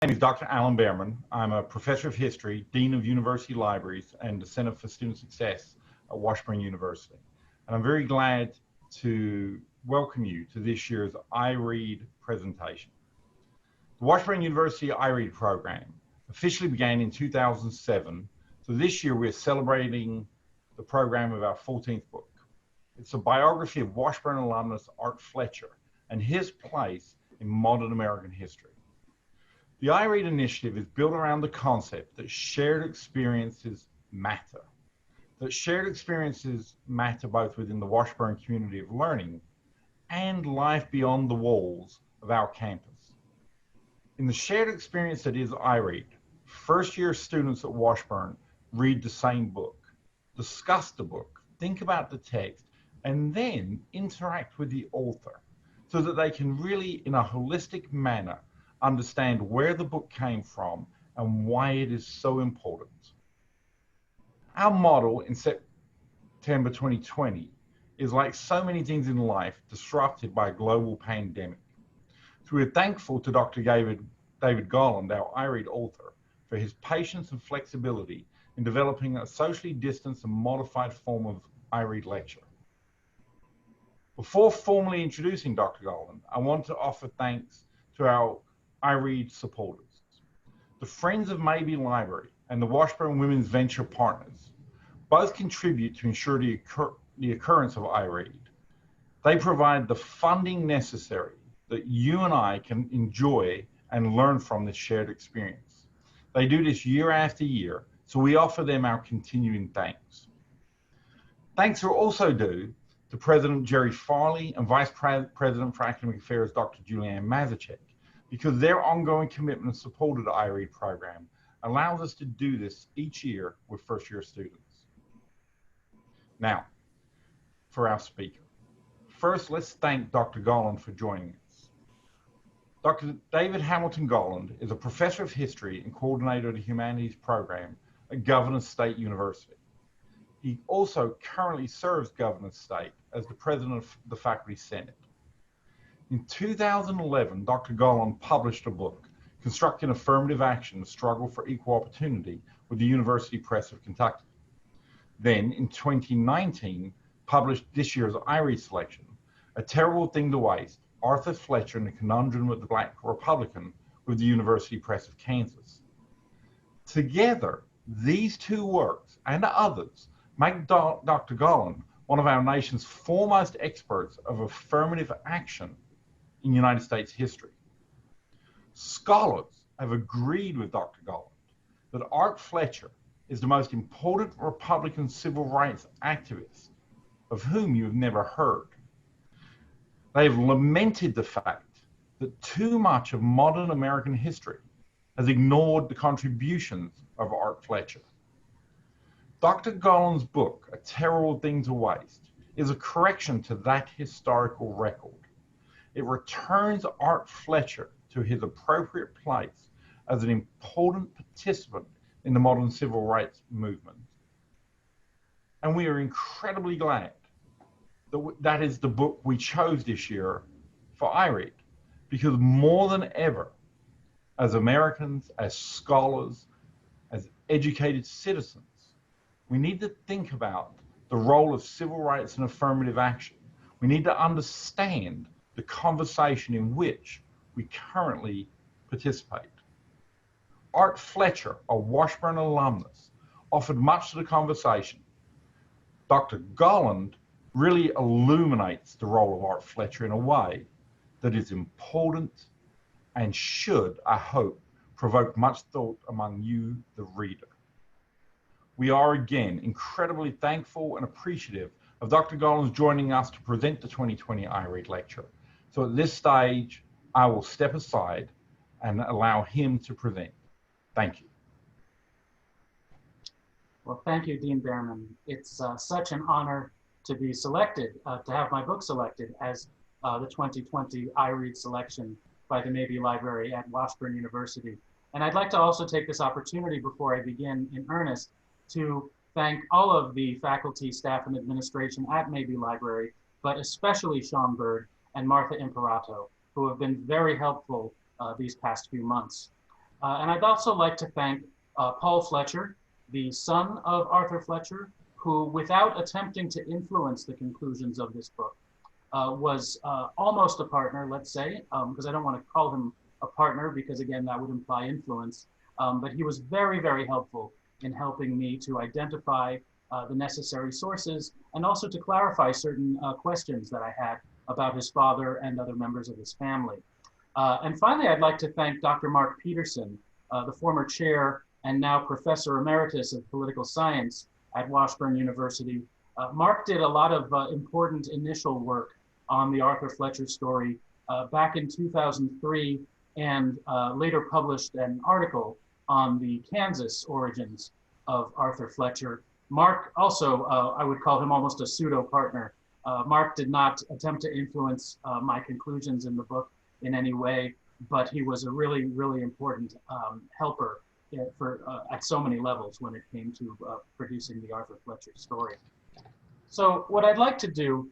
name is Dr. Alan Bearman. I'm a professor of history, dean of university libraries, and the Center for Student Success at Washburn University. And I'm very glad to welcome you to this year's iRead presentation. The Washburn University iRead program officially began in 2007. So this year we're celebrating the program of our 14th book. It's a biography of Washburn alumnus Art Fletcher and his place in modern American history. The iRead initiative is built around the concept that shared experiences matter. That shared experiences matter both within the Washburn community of learning and life beyond the walls of our campus. In the shared experience that is iRead, first-year students at Washburn read the same book, discuss the book, think about the text, and then interact with the author so that they can really, in a holistic manner, understand where the book came from and why it is so important. Our model in September 2020 is, like so many things in life, disrupted by a global pandemic. So we're thankful to Dr. David Golland, our iRead author, for his patience and flexibility in developing a socially distanced and modified form of iRead lecture. Before formally introducing Dr. Golland, I want to offer thanks to our iRead supporters. The Friends of Mabee Library and the Washburn Women's Venture Partners both contribute to ensure the occurrence of iRead. They provide the funding necessary that you and I can enjoy and learn from this shared experience. They do this year after year, so we offer them our continuing thanks. Thanks are also due to President Jerry Farley and Vice President for Academic Affairs, Dr. Julianne Mazurchek, because their ongoing commitment and support of the iRead program allows us to do this each year with first-year students. Now, for our speaker. First, let's thank Dr. Golland for joining us. Dr. David Hamilton Golland is a professor of history and coordinator of the humanities program at Governor State University. He also currently serves Governor State as the president of the Faculty Senate. In 2011, Dr. Golland published a book, Constructing Affirmative Action, The Struggle for Equal Opportunity, with the University Press of Kentucky. Then, in 2019, published this year's iRead selection, A Terrible Thing to Waste, Arthur Fletcher and the Conundrum of the Black Republican, with the University Press of Kansas. Together, these two works, and others, make Dr. Golland one of our nation's foremost experts of affirmative action in United States history. Scholars have agreed with Dr. Golland that Art Fletcher is the most important Republican civil rights activist of whom you have never heard. They have lamented the fact that too much of modern American history has ignored the contributions of Art Fletcher. Dr. Golland's book, A Terrible Thing to Waste, is a correction to that historical record. It returns Art Fletcher to his appropriate place as an important participant in the modern civil rights movement. And we are incredibly glad that that is the book we chose this year for iRead, because more than ever, as Americans, as scholars, as educated citizens, we need to think about the role of civil rights and affirmative action. We need to understand the conversation in which we currently participate. Art Fletcher, a Washburn alumnus, offered much to the conversation. Dr. Golland really illuminates the role of Art Fletcher in a way that is important and should, I hope, provoke much thought among you, the reader. We are again incredibly thankful and appreciative of Dr. Golland joining us to present the 2020 iRead lecture. So at this stage, I will step aside and allow him to present. Thank you. Well, thank you, Dean Bearman. It's such an honor to be selected, to have my book selected as the 2020 iRead selection by the Mabee Library at Washburn University. And I'd like to also take this opportunity before I begin in earnest to thank all of the faculty, staff, and administration at Mabee Library, but especially Sean Bird and Martha Imperato, who have been very helpful these past few months. And I'd also like to thank Paul Fletcher, the son of Arthur Fletcher, who, without attempting to influence the conclusions of this book, was almost a partner, let's say, because I don't want to call him a partner because, again, that would imply influence. But he was very, very helpful in helping me to identify the necessary sources and also to clarify certain questions that I had about his father and other members of his family. And finally, I'd like to thank Dr. Mark Peterson, the former chair and now professor emeritus of political science at Washburn University. Mark did a lot of important initial work on the Arthur Fletcher story back in 2003 and later published an article on the Kansas origins of Arthur Fletcher. Mark also, I would call him almost a pseudo partner. Mark did not attempt to influence my conclusions in the book in any way, but he was a really, really important helper at so many levels when it came to producing the Arthur Fletcher story. So what I'd like to do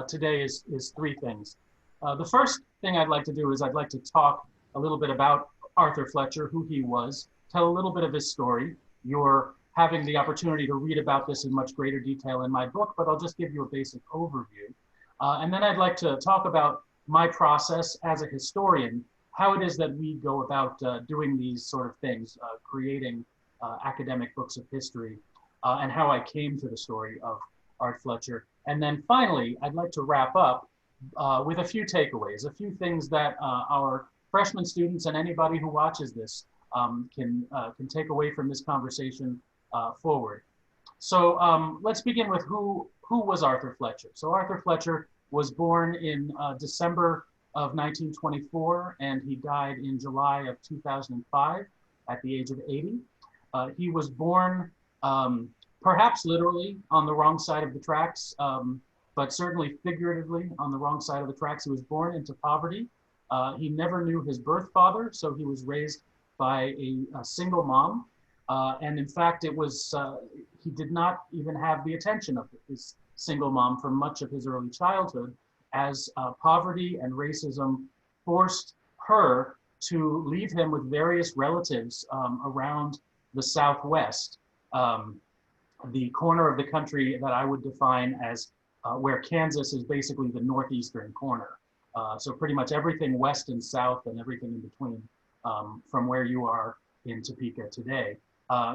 today is three things. The first thing I'd like to do is I'd like to talk a little bit about Arthur Fletcher, who he was, tell a little bit of his story. You're having the opportunity to read about this in much greater detail in my book, but I'll just give you a basic overview. And then I'd like to talk about my process as a historian, how it is that we go about doing these sort of things, creating academic books of history, and how I came to the story of Art Fletcher. And then finally, I'd like to wrap up with a few takeaways, a few things that our freshman students and anybody who watches this can take away from this conversation forward. So let's begin with who was Arthur Fletcher. So Arthur Fletcher was born in December of 1924, and he died in July of 2005 at the age of 80. He was born perhaps literally on the wrong side of the tracks, but certainly figuratively on the wrong side of the tracks. He was born into poverty. He never knew his birth father, so he was raised by a single mom. And in fact, it was he did not even have the attention of his single mom for much of his early childhood, as poverty and racism forced her to leave him with various relatives around the Southwest, the corner of the country that I would define as where Kansas is basically the northeastern corner. So pretty much everything west and south and everything in between from where you are in Topeka today.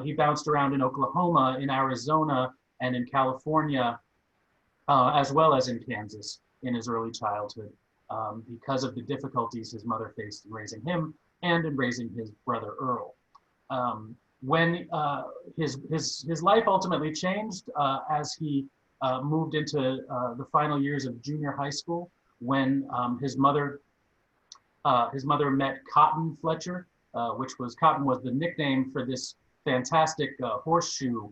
He bounced around in Oklahoma, in Arizona, and in California, as well as in Kansas in his early childhood, because of the difficulties his mother faced in raising him and in raising his brother Earl. When his life ultimately changed as he moved into the final years of junior high school, when his mother met Cotton Fletcher, Cotton was the nickname for this fantastic horseshoe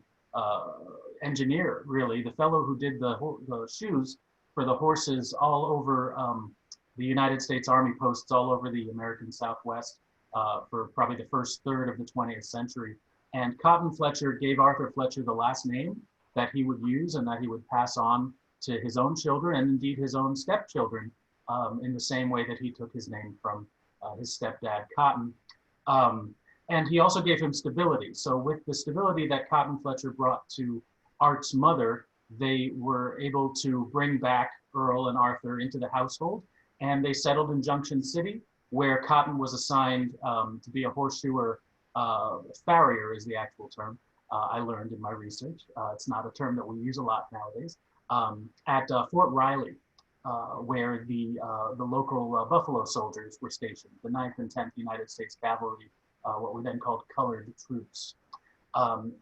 engineer, really, the fellow who did the shoes for the horses all over the United States Army posts all over the American Southwest for probably the first third of the 20th century. And Cotton Fletcher gave Arthur Fletcher the last name that he would use and that he would pass on to his own children and indeed his own stepchildren in the same way that he took his name from his stepdad, Cotton. And he also gave him stability. So with the stability that Cotton Fletcher brought to Art's mother, they were able to bring back Earl and Arthur into the household, and they settled in Junction City, where Cotton was assigned to be a horseshoer. Farrier is the actual term I learned in my research. It's not a term that we use a lot nowadays. At Fort Riley, where the local Buffalo soldiers were stationed, the 9th and 10th United States Cavalry, what we then called colored troops.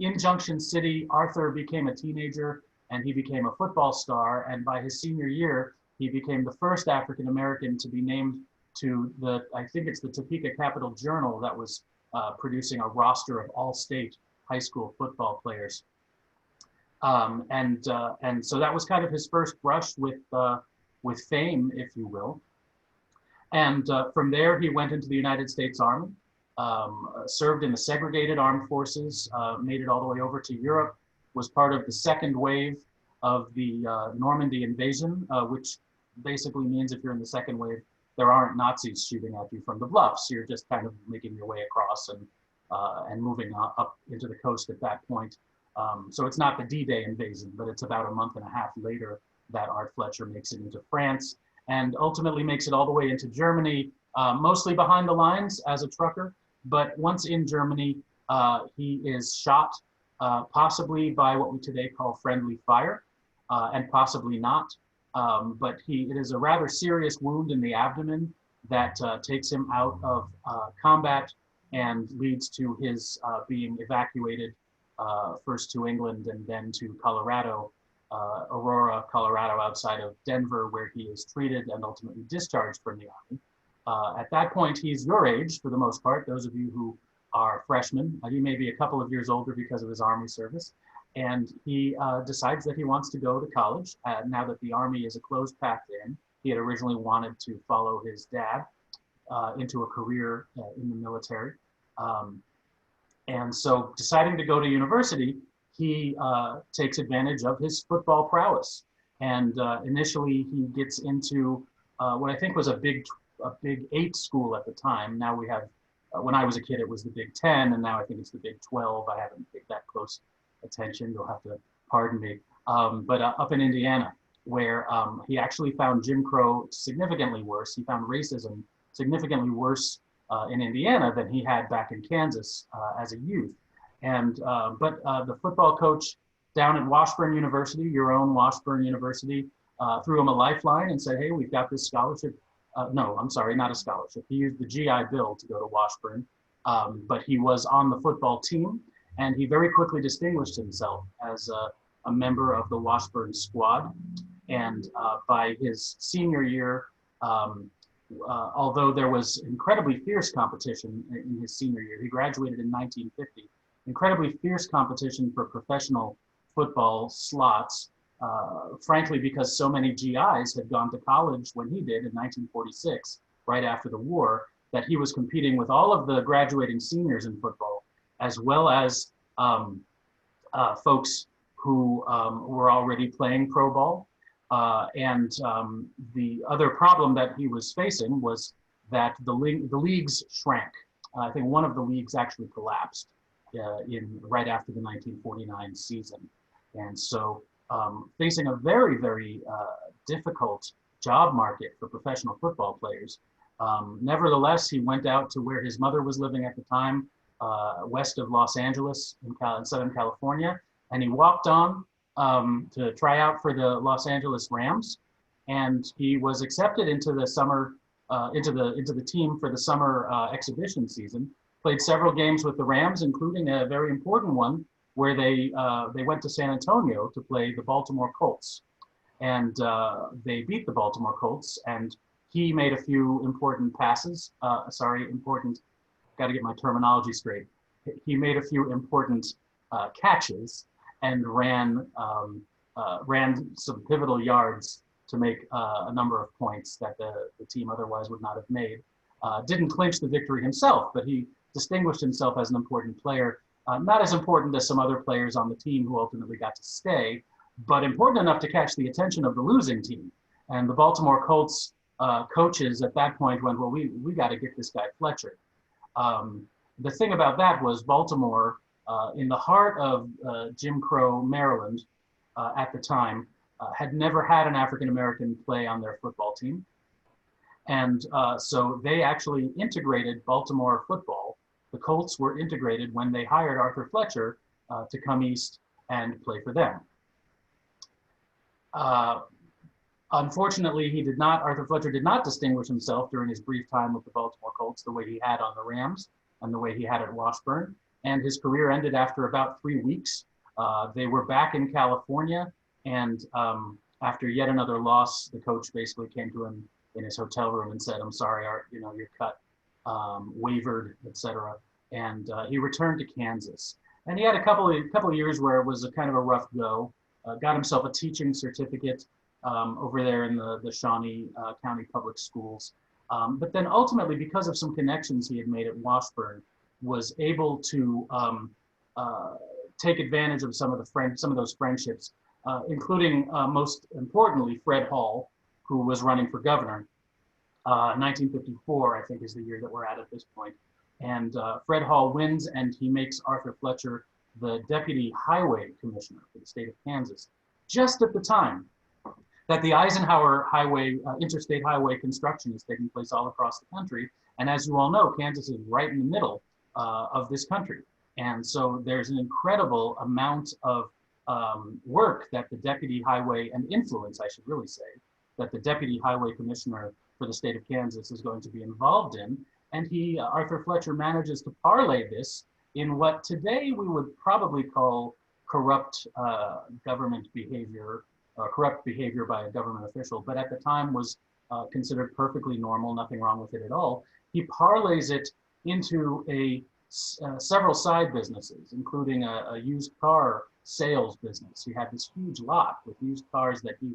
In Junction City, Arthur became a teenager and he became a football star. And by his senior year, he became the first African-American to be named to I think it's the Topeka Capital Journal that was producing a roster of all state high school football players. And so that was kind of his first brush with fame, if you will. And from there, he went into the United States Army, served in the segregated armed forces, made it all the way over to Europe, was part of the second wave of the Normandy invasion, which basically means if you're in the second wave, there aren't Nazis shooting at you from the bluffs. You're just kind of making your way across and moving up into the coast at that point. So it's not the D-Day invasion, but it's about a month and a half later that Art Fletcher makes it into France and ultimately makes it all the way into Germany, mostly behind the lines as a trucker. But once in Germany, he is shot, possibly by what we today call friendly fire, and possibly not. But it is a rather serious wound in the abdomen that takes him out of combat and leads to his being evacuated first to England and then to Colorado, Aurora, Colorado, outside of Denver, where he is treated and ultimately discharged from the Army. At that point, he's your age for the most part, those of you who are freshmen. He may be a couple of years older because of his Army service. And he decides that he wants to go to college now that the Army is a closed path to him. He had originally wanted to follow his dad into a career in the military. And so deciding to go to university, he takes advantage of his football prowess. And initially he gets into what I think was a Big 8 school at the time. Now we have, when I was a kid, it was the Big 10, and now I think it's the Big 12. I haven't paid that close attention, you'll have to pardon me. But up in Indiana, where he actually found Jim Crow significantly worse. He found racism significantly worse in Indiana than he had back in Kansas as a youth. And but the football coach down at Washburn University, your own Washburn University, threw him a lifeline and said, hey, we've got this scholarship. No, I'm sorry, not a scholarship. He used the GI Bill to go to Washburn, but he was on the football team, and he very quickly distinguished himself as a member of the Washburn squad. And by his senior year, although there was incredibly fierce competition in his senior year, he graduated in 1950, incredibly fierce competition for professional football slots, frankly, because so many GIs had gone to college when he did in 1946, right after the war, that he was competing with all of the graduating seniors in football, as well as folks who were already playing pro ball. And the other problem that he was facing was that the leagues shrank. I think one of the leagues actually collapsed right after the 1949 season. And so facing a very, very difficult job market for professional football players. Nevertheless, he went out to where his mother was living at the time, west of Los Angeles in Southern California, and he walked on to try out for the Los Angeles Rams, and he was accepted into the summer, into the team for the summer exhibition season. Played several games with the Rams, including a very important one where they went to San Antonio to play the Baltimore Colts, and they beat the Baltimore Colts. And he made a few important passes. Got to get my terminology straight. He made a few important catches and ran some pivotal yards to make a number of points that the team otherwise would not have made. Didn't clinch the victory himself, but he distinguished himself as an important player. Not as important as some other players on the team who ultimately got to stay, but important enough to catch the attention of the losing team. And the Baltimore Colts coaches at that point went, well, we got to get this guy Fletcher. The thing about that was Baltimore, in the heart of Jim Crow, Maryland, at the time, had never had an African-American play on their football team. And so they actually integrated Baltimore football. The Colts were integrated when they hired Arthur Fletcher to come east and play for them. Unfortunately, Arthur Fletcher did not distinguish himself during his brief time with the Baltimore Colts the way he had on the Rams and the way he had at Washburn. And his career ended after about 3 weeks. They were back in California, and after yet another loss, the coach basically came to him in his hotel room and said, "I'm sorry, Art, you're cut, wavered, etc." And he returned to Kansas. And he had a couple of years where it was a kind of a rough go. Got himself a teaching certificate over there in the Shawnee County Public Schools. But then ultimately, because of some connections he had made at Washburn, was able to take advantage of some of those friendships, including most importantly Fred Hall, who was running for governor. 1954, I think, is the year that we're at this point. And Fred Hall wins, and he makes Arthur Fletcher the Deputy Highway Commissioner for the state of Kansas, just at the time that the Eisenhower Highway, interstate highway construction is taking place all across the country. And as you all know, Kansas is right in the middle of this country. And so there's an incredible amount of work that the Deputy Highway, and influence, I should really say, that the Deputy Highway Commissioner for the state of Kansas is going to be involved in. And he, Arthur Fletcher, manages to parlay this in what today we would probably call corrupt government behavior, corrupt behavior by a government official, but at the time was considered perfectly normal, nothing wrong with it at all. He parlays it into several side businesses, including a used car sales business. He had this huge lot with used cars that he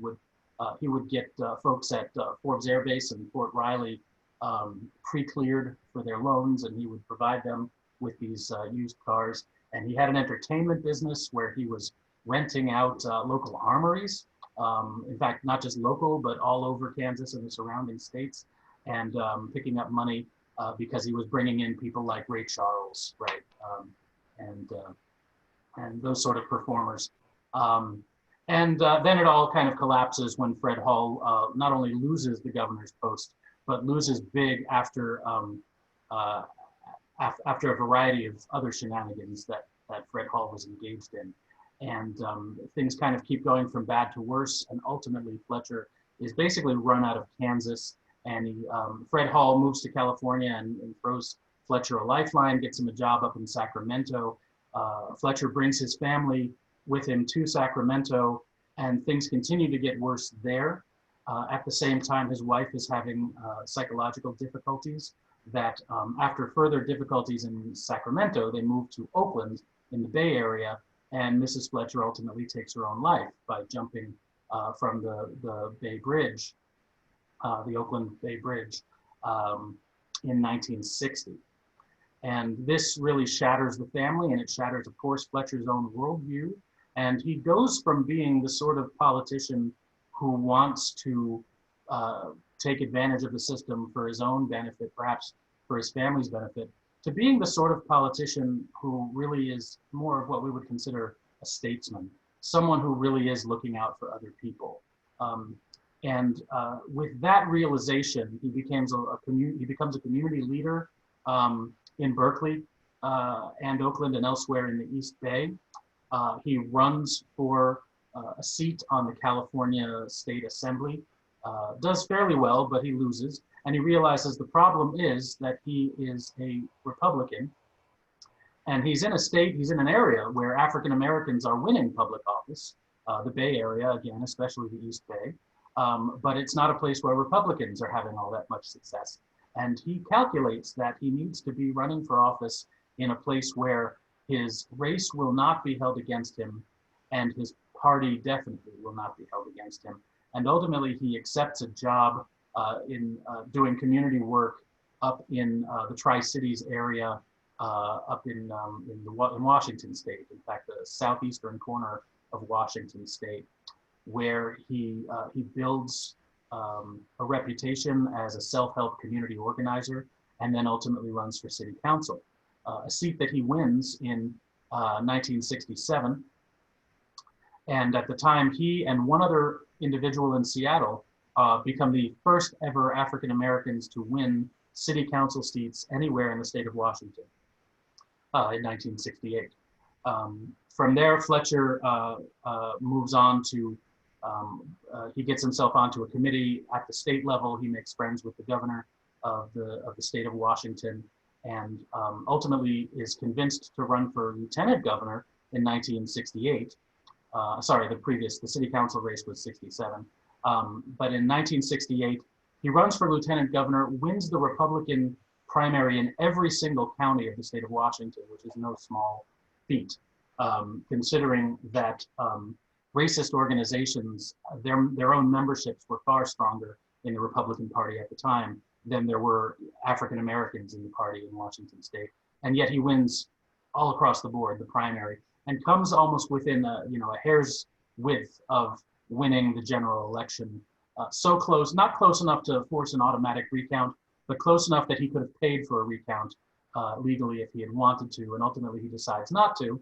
would get folks at Forbes Air Base and Fort Riley pre-cleared for their loans, and he would provide them with these used cars. And he had an entertainment business where he was renting out local armories, in fact, not just local, but all over Kansas and the surrounding states, and picking up money because he was bringing in people like Ray Charles, right, and those sort of performers. And then it all kind of collapses when Fred Hall not only loses the governor's post, but loses big after after a variety of other shenanigans that Fred Hall was engaged in. And things kind of keep going from bad to worse. And ultimately, Fletcher is basically run out of Kansas. And Fred Hall moves to California and throws Fletcher a lifeline, gets him a job up in Sacramento. Fletcher brings his family with him to Sacramento, and things continue to get worse there. At the same time, his wife is having psychological difficulties that after further difficulties in Sacramento, they move to Oakland in the Bay Area, and Mrs. Fletcher ultimately takes her own life by jumping from the Bay Bridge, the Oakland Bay Bridge, in 1960. And this really shatters the family, and it shatters, of course, Fletcher's own worldview. And he goes from being the sort of politician who wants to take advantage of the system for his own benefit, perhaps for his family's benefit, to being the sort of politician who really is more of what we would consider a statesman, someone who really is looking out for other people. And with that realization, he becomes a community leader in Berkeley and Oakland and elsewhere in the East Bay. He runs for a seat on the California State Assembly, does fairly well, but he loses. And he realizes the problem is that he is a Republican, and he's in an area where African Americans are winning public office, the Bay Area, again, especially the East Bay, but it's not a place where Republicans are having all that much success. And he calculates that he needs to be running for office in a place where his race will not be held against him, and his party definitely will not be held against him. And ultimately, he accepts a job in doing community work up in the Tri-Cities area, up in Washington State, in fact, the southeastern corner of Washington State, where he builds a reputation as a self-help community organizer, and then ultimately runs for city council, a seat that he wins in 1967. And at the time, he and one other individual in Seattle become the first ever African Americans to win city council seats anywhere in the state of Washington in 1968. From there, Fletcher moves on to, he gets himself onto a committee at the state level. He makes friends with the governor of the state of Washington, and ultimately is convinced to run for lieutenant governor in 1968. Sorry, the city council race was 67. But in 1968, he runs for lieutenant governor, wins the Republican primary in every single county of the state of Washington, which is no small feat, considering that racist organizations, their own memberships were far stronger in the Republican Party at the time than there were African Americans in the party in Washington state. And yet he wins all across the board, the primary, and comes almost within a hair's width of winning the general election so close, not close enough to force an automatic recount, but close enough that he could have paid for a recount legally if he had wanted to, and ultimately he decides not to,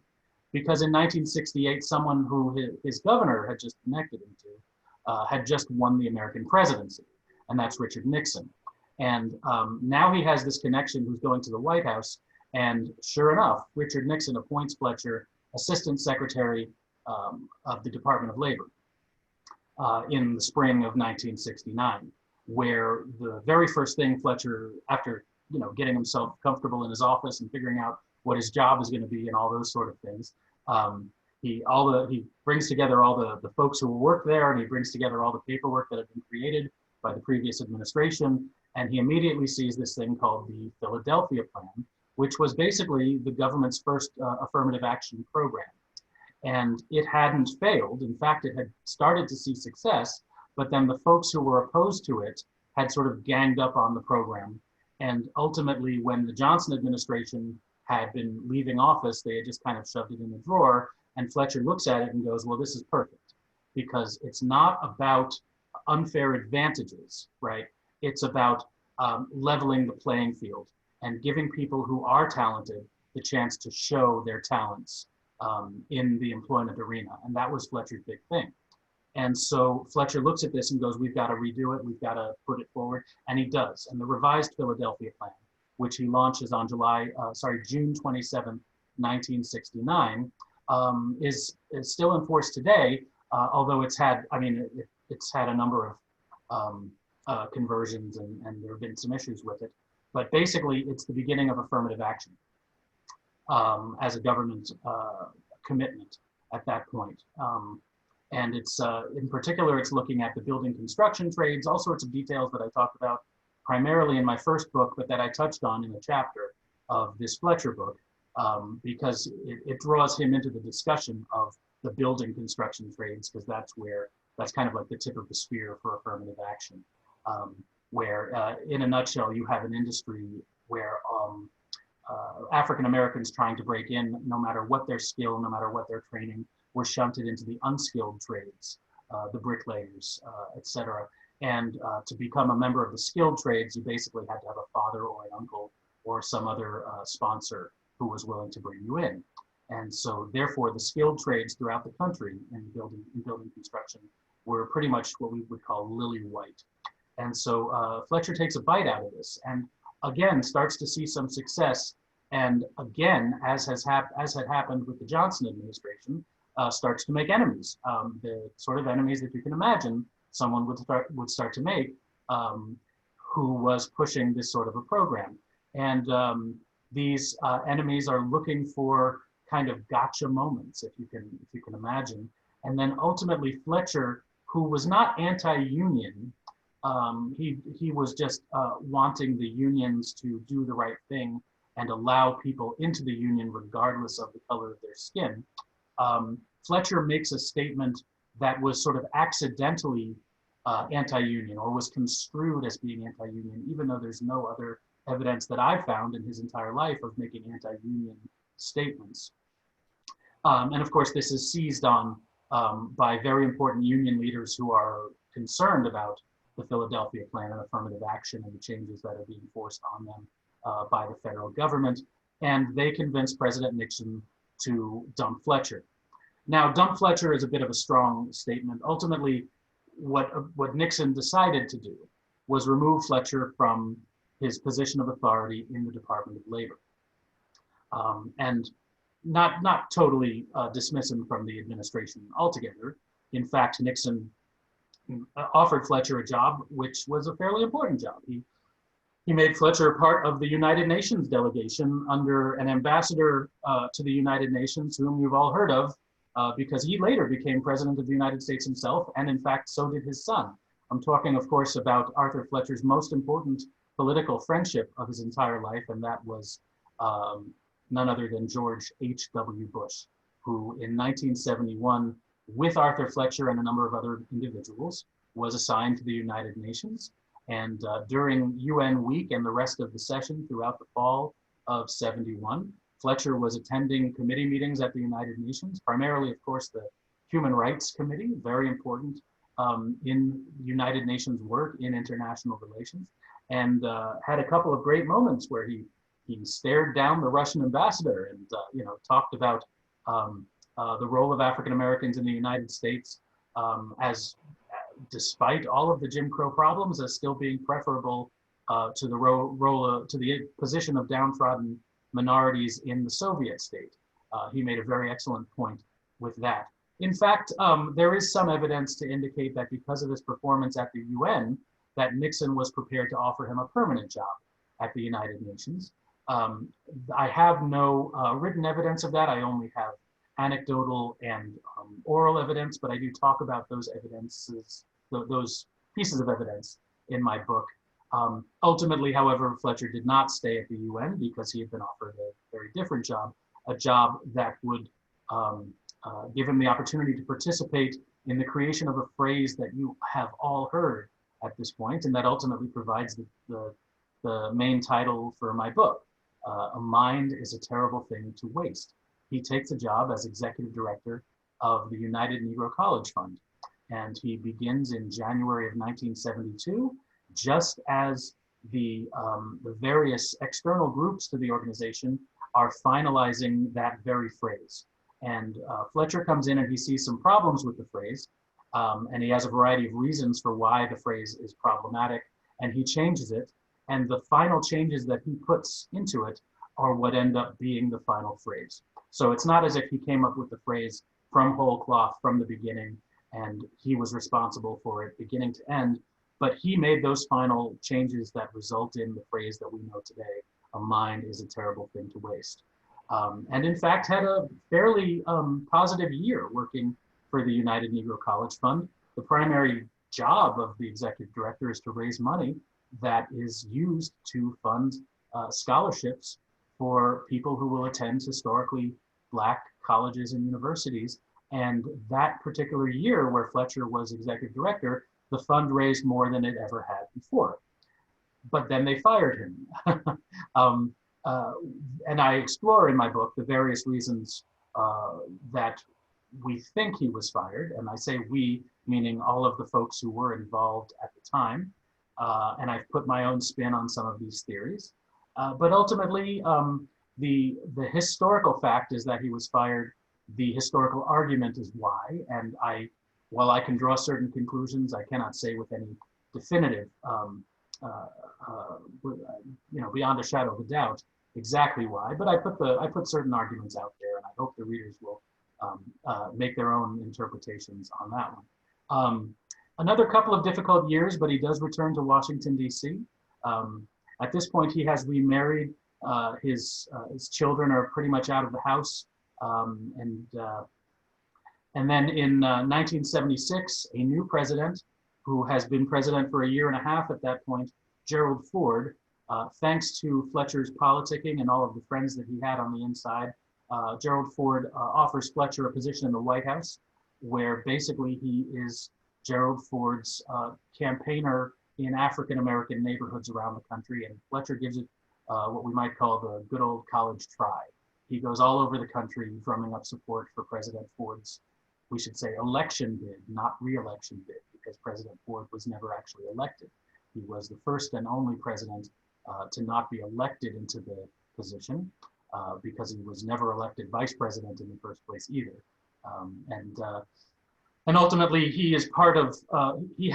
because in 1968, someone who his governor had just connected him to had just won the American presidency, and that's Richard Nixon. And now he has this connection who's going to the White House, and sure enough, Richard Nixon appoints Fletcher Assistant Secretary of the Department of Labor in the spring of 1969, where the very first thing Fletcher, after getting himself comfortable in his office and figuring out what his job is going to be and all those sort of things, he brings together all the folks who work there, and he brings together all the paperwork that had been created by the previous administration, and he immediately sees this thing called the Philadelphia Plan, which was basically the government's first affirmative action program. And it hadn't failed. In fact, it had started to see success, but then the folks who were opposed to it had sort of ganged up on the program. And ultimately, when the Johnson administration had been leaving office, they had just kind of shoved it in the drawer. And Fletcher looks at it and goes, well, this is perfect, because it's not about unfair advantages, right? It's about leveling the playing field and giving people who are talented the chance to show their talents in the employment arena. And that was Fletcher's big thing. And so Fletcher looks at this and goes, we've got to redo it. We've got to put it forward. And he does. And the revised Philadelphia Plan, which he launches on June 27, 1969, is still in force today, although it's had a number of conversions and there have been some issues with it. But basically, it's the beginning of affirmative action as a government commitment at that point. And it's, in particular, it's looking at the building construction trades, all sorts of details that I talked about primarily in my first book, but that I touched on in a chapter of this Fletcher book, because it draws him into the discussion of the building construction trades, because that's kind of like the tip of the spear for affirmative action, where in a nutshell, you have an industry where African Americans trying to break in, no matter what their skill, no matter what their training, were shunted into the unskilled trades, the bricklayers, etc. And to become a member of the skilled trades, you basically had to have a father or an uncle or some other sponsor who was willing to bring you in. And so therefore the skilled trades throughout the country in building construction were pretty much what we would call lily white. And so Fletcher takes a bite out of this and again starts to see some success. And again, as had happened with the Johnson administration, starts to make enemies, the sort of enemies that you can imagine someone would start to make who was pushing this sort of a program. And these enemies are looking for kind of gotcha moments, if you can imagine. And then ultimately Fletcher, who was not anti-union, he was just wanting the unions to do the right thing and allow people into the union regardless of the color of their skin. Fletcher makes a statement that was sort of accidentally anti-union or was construed as being anti-union, even though there's no other evidence that I've found in his entire life of making anti-union statements. And of course, this is seized on by very important union leaders who are concerned about the Philadelphia Plan and affirmative action and the changes that are being forced on them by the federal government. And they convince President Nixon to dump Fletcher. Now, dump Fletcher is a bit of a strong statement. Ultimately, what Nixon decided to do was remove Fletcher from his position of authority in the Department of Labor, and not totally dismiss him from the administration altogether. In fact, Nixon offered Fletcher a job, which was a fairly important job. He made Fletcher part of the United Nations delegation under an ambassador to the United Nations, whom you've all heard of, because he later became president of the United States himself, and in fact, so did his son. I'm talking, of course, about Arthur Fletcher's most important political friendship of his entire life, and that was none other than George H.W. Bush, who in 1971, with Arthur Fletcher and a number of other individuals, was assigned to the United Nations. And during UN week and the rest of the session throughout the fall of '71, Fletcher was attending committee meetings at the United Nations, primarily, of course, the Human Rights Committee, very important, in United Nations work in international relations, and had a couple of great moments where he stared down the Russian ambassador and talked about the role of African Americans in the United States as, despite all of the Jim Crow problems, as still being preferable to the position of downtrodden minorities in the Soviet state. He made a very excellent point with that. In fact, there is some evidence to indicate that because of his performance at the UN, that Nixon was prepared to offer him a permanent job at the United Nations. I have no written evidence of that. I only have anecdotal and oral evidence, but I do talk about those evidences, those pieces of evidence in my book. Ultimately, however, Fletcher did not stay at the UN because he had been offered a very different job, a job that would give him the opportunity to participate in the creation of a phrase that you have all heard at this point, and that ultimately provides the main title for my book. A mind is a terrible thing to waste. He takes a job as executive director of the United Negro College Fund, and he begins in January of 1972, just as the various external groups to the organization are finalizing that very phrase. And Fletcher comes in and he sees some problems with the phrase, and he has a variety of reasons for why the phrase is problematic, and he changes it. And the final changes that he puts into it are what end up being the final phrase. So it's not as if he came up with the phrase from whole cloth from the beginning and he was responsible for it beginning to end, but he made those final changes that result in the phrase that we know today: a mind is a terrible thing to waste. And in fact had a fairly positive year working for the United Negro College Fund. The primary job of the executive director is to raise money that is used to fund scholarships for people who will attend historically Black colleges and universities. And that particular year where Fletcher was executive director, the fund raised more than it ever had before. But then they fired him. And I explore in my book the various reasons that we think he was fired. And I say we, meaning all of the folks who were involved at the time. And I've put my own spin on some of these theories. But ultimately, the historical fact is that he was fired. The historical argument is why. And while I can draw certain conclusions, I cannot say with any definitive, beyond a shadow of a doubt, exactly why. But I put certain arguments out there, and I hope the readers will make their own interpretations on that one. Another couple of difficult years, but he does return to Washington, D.C. At this point, he has remarried. His children are pretty much out of the house. And then in 1976, a new president, who has been president for a year and a half at that point, Gerald Ford, thanks to Fletcher's politicking and all of the friends that he had on the inside, Gerald Ford offers Fletcher a position in the White House, where basically he is Gerald Ford's campaigner in African-American neighborhoods around the country, and Fletcher gives it what we might call the good old college try. He goes all over the country drumming up support for President Ford's, we should say, election bid, not re-election bid, because President Ford was never actually elected. He was the first and only president to not be elected into the position, because he was never elected vice president in the first place either. And ultimately, he is part of, we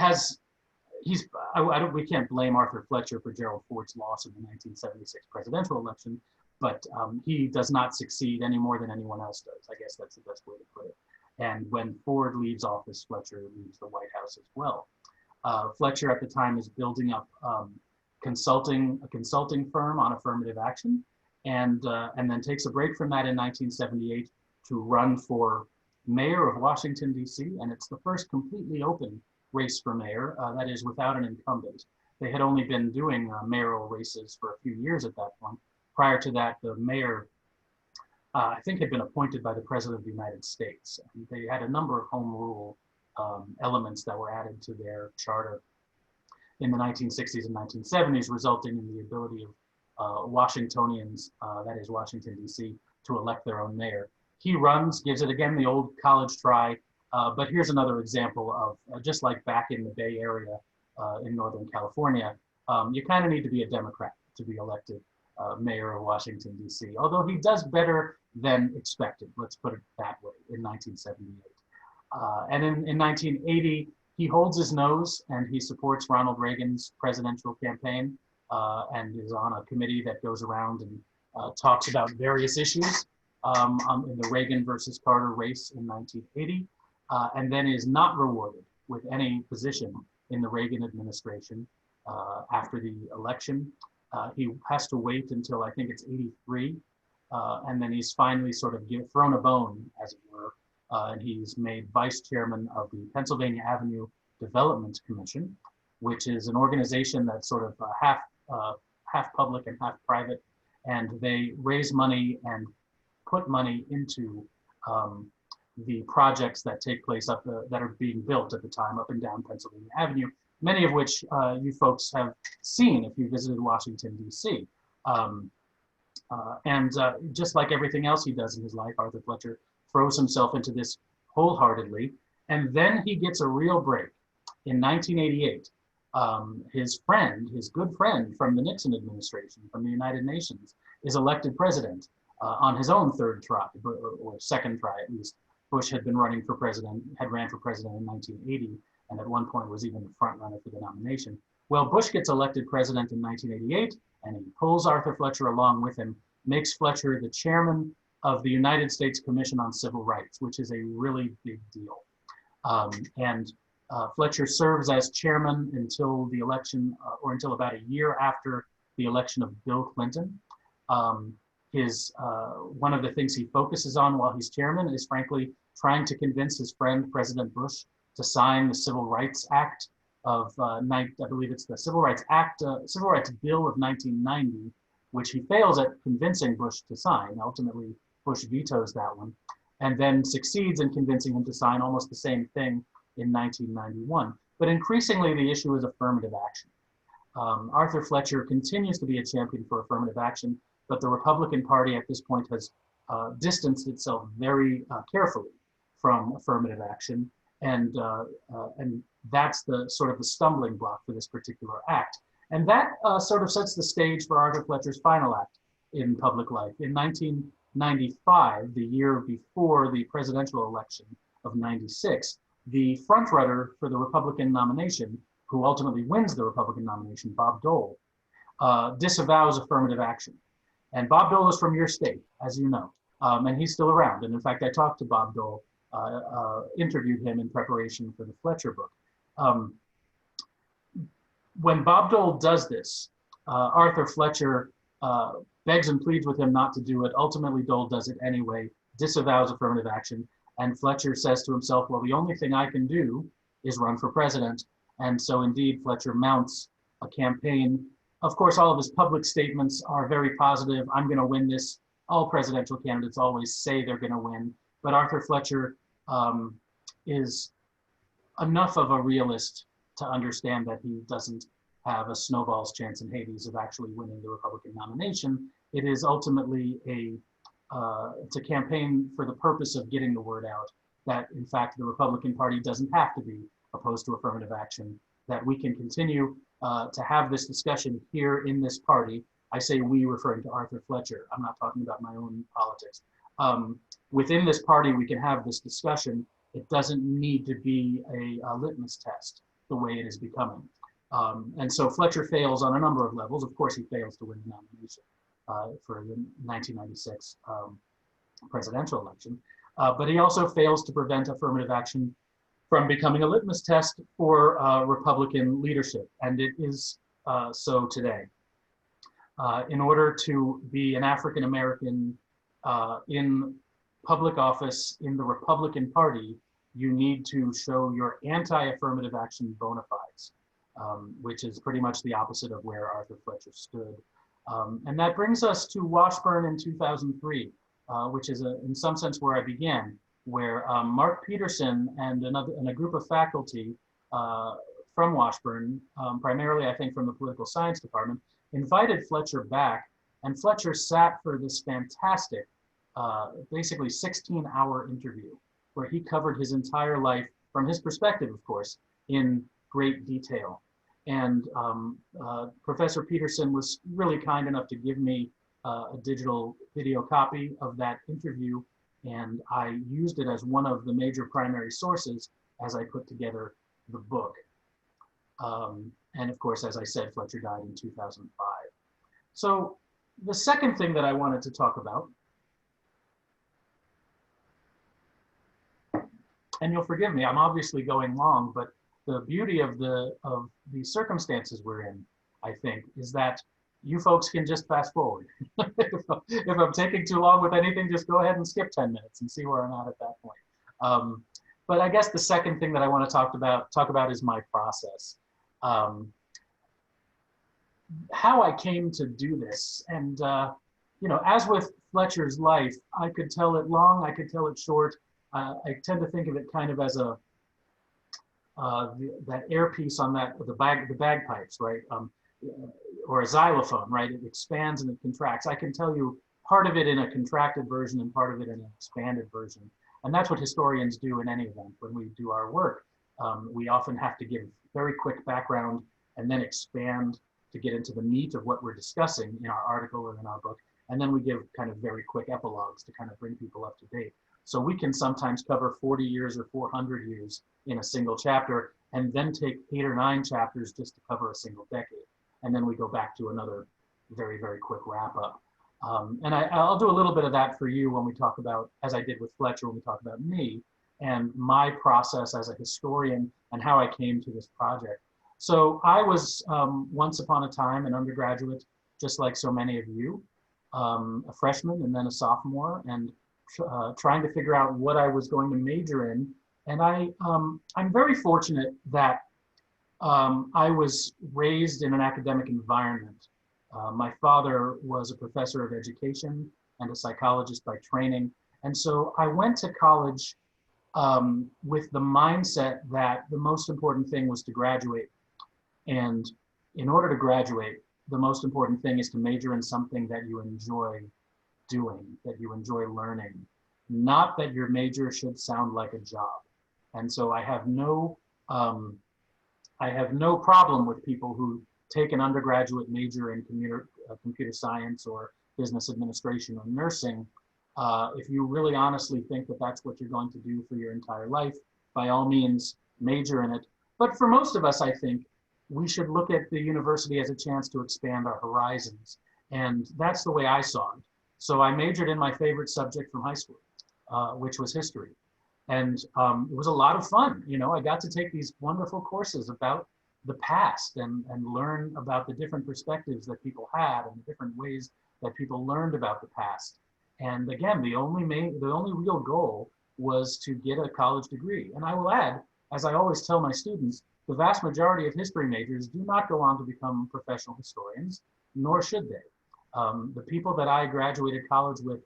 can't blame Arthur Fletcher for Gerald Ford's loss in the 1976 presidential election, but he does not succeed any more than anyone else does. I guess that's the best way to put it. And when Ford leaves office, Fletcher leaves the White House as well. Fletcher at the time is building up a consulting firm on affirmative action, and then takes a break from that in 1978 to run for mayor of Washington, D.C., and it's the first completely open race for mayor, that is without an incumbent. They had only been doing mayoral races for a few years at that point. Prior to that, the mayor, I think, had been appointed by the President of the United States. And they had a number of home rule elements that were added to their charter in the 1960s and 1970s, resulting in the ability of Washingtonians, that is Washington, D.C., to elect their own mayor. He runs, gives it again the old college try, But here's another example of just like back in the Bay Area in Northern California, you kind of need to be a Democrat to be elected mayor of Washington, D.C., although he does better than expected, let's put it that way, in 1978. And in 1980, he holds his nose and he supports Ronald Reagan's presidential campaign and is on a committee that goes around and talks about various issues in the Reagan versus Carter race in 1980, and then is not rewarded with any position in the Reagan administration after the election. He has to wait until I think it's 83, and then he's finally sort of thrown a bone, as it were, and he's made vice chairman of the Pennsylvania Avenue Development Commission, which is an organization that's sort of half public and half private, and they raise money and put money into the projects that take place that are being built at the time up and down Pennsylvania Avenue, many of which you folks have seen if you visited Washington, D.C. And just like everything else he does in his life, Arthur Fletcher throws himself into this wholeheartedly. And then he gets a real break. In 1988, his good friend from the Nixon administration, from the United Nations, is elected president on his own third try, or second try at least. Bush had been ran for president in 1980, and at one point was even the front runner for the nomination. Well, Bush gets elected president in 1988, and he pulls Arthur Fletcher along with him, makes Fletcher the chairman of the United States Commission on Civil Rights, which is a really big deal. And Fletcher serves as chairman until the election, or until about a year after the election of Bill Clinton. One of the things he focuses on while he's chairman is frankly trying to convince his friend President Bush to sign the Civil Rights Act of I believe it's the Civil Rights Bill of 1990, which he fails at convincing Bush to sign. Ultimately, Bush vetoes that one, and then succeeds in convincing him to sign almost the same thing in 1991. But increasingly, the issue is affirmative action. Arthur Fletcher continues to be a champion for affirmative action, but the Republican Party at this point has distanced itself very carefully from affirmative action, and that's the sort of the stumbling block for this particular act. And that sort of sets the stage for Arthur Fletcher's final act in public life. In 1995, the year before the presidential election of 96, the frontrunner for the Republican nomination, who ultimately wins the Republican nomination, Bob Dole, disavows affirmative action. And Bob Dole is from your state, as you know, and he's still around. And in fact, I talked to Bob Dole, interviewed him in preparation for the Fletcher book. When Bob Dole does this, Arthur Fletcher begs and pleads with him not to do it. Ultimately, Dole does it anyway, disavows affirmative action. And Fletcher says to himself, well, the only thing I can do is run for president. And so indeed, Fletcher mounts a campaign. Of course, all of his public statements are very positive. I'm going to win this. All presidential candidates always say they're going to win. But Arthur Fletcher is enough of a realist to understand that he doesn't have a snowball's chance in Hades of actually winning the Republican nomination. It is ultimately it's a campaign for the purpose of getting the word out that, in fact, the Republican Party doesn't have to be opposed to affirmative action, that we can continue to have this discussion here in this party. I say we, referring to Arthur Fletcher. I'm not talking about my own politics. Within this party, we can have this discussion. It doesn't need to be a litmus test the way it is becoming. And so Fletcher fails on a number of levels. Of course, he fails to win the nomination for the 1996 presidential election. But he also fails to prevent affirmative action from becoming a litmus test for Republican leadership. And it is so today. In order to be an African American in public office in the Republican Party, you need to show your anti-affirmative action bona fides, which is pretty much the opposite of where Arthur Fletcher stood. And that brings us to Washburn in 2003, which is in some sense where I began, where Mark Peterson and a group of faculty from Washburn, primarily I think from the political science department, invited Fletcher back, and Fletcher sat for this fantastic, basically 16-hour interview where he covered his entire life from his perspective, of course, in great detail. And Professor Peterson was really kind enough to give me a digital video copy of that interview, and I used it as one of the major primary sources as I put together the book. And of course, as I said, Fletcher died in 2005. So the second thing that I wanted to talk about, and you'll forgive me, I'm obviously going long, but the beauty of the circumstances we're in, I think, is that you folks can just fast forward. If I'm taking too long with anything, just go ahead and skip 10 minutes and see where I'm at that point. But I guess the second thing that I want to talk about is my process. How I came to do this. And, you know, as with Fletcher's life, I could tell it long, I could tell it short. I tend to think of it kind of as a, that airpiece on that, the bagpipes, right? Or a xylophone, right? It expands and it contracts. I can tell you part of it in a contracted version and part of it in an expanded version. And that's what historians do in any event when we do our work. We often have to give very quick background and then expand to get into the meat of what we're discussing in our article or in our book. And then we give kind of very quick epilogues to kind of bring people up to date. So we can sometimes cover 40 years or 400 years in a single chapter, and then take 8 or 9 chapters just to cover a single decade. And then we go back to another very, very quick wrap up. And I'll do a little bit of that for you when we talk about, as I did with Fletcher, when we talk about me and my process as a historian and how I came to this project. So I was once upon a time an undergraduate, just like so many of you, a freshman and then a sophomore, and trying to figure out what I was going to major in. And I'm very fortunate that I was raised in an academic environment. My father was a professor of education and a psychologist by training. And so I went to college with the mindset that the most important thing was to graduate. And in order to graduate, the most important thing is to major in something that you enjoy doing, that you enjoy learning, not that your major should sound like a job. And so I have no problem with people who take an undergraduate major in computer science or business administration or nursing. If you really honestly think that that's what you're going to do for your entire life, by all means, major in it. But for most of us, I think, we should look at the university as a chance to expand our horizons. And that's the way I saw it. So I majored in my favorite subject from high school, which was history. And it was a lot of fun. You know, I got to take these wonderful courses about the past and learn about the different perspectives that people had and the different ways that people learned about the past. And again, the only real goal was to get a college degree. And I will add, as I always tell my students, the vast majority of history majors do not go on to become professional historians, nor should they. The people that I graduated college with,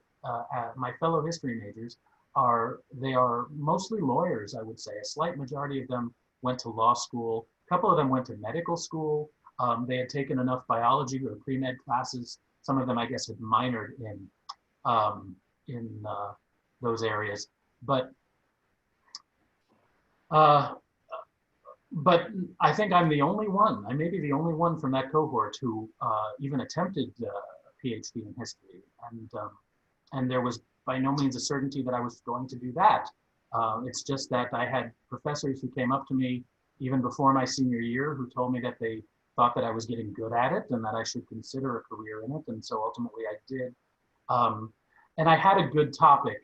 my fellow history majors, are mostly lawyers, I would say. A slight majority of them went to law school. A couple of them went to medical school. They had taken enough biology or pre-med classes. Some of them, I guess, had minored in those areas. But I think I'm the only one. I may be the only one from that cohort who even attempted a Ph.D. in history. And there was by no means a certainty that I was going to do that. It's just that I had professors who came up to me even before my senior year who told me that they thought that I was getting good at it and that I should consider a career in it. And so ultimately I did. And I had a good topic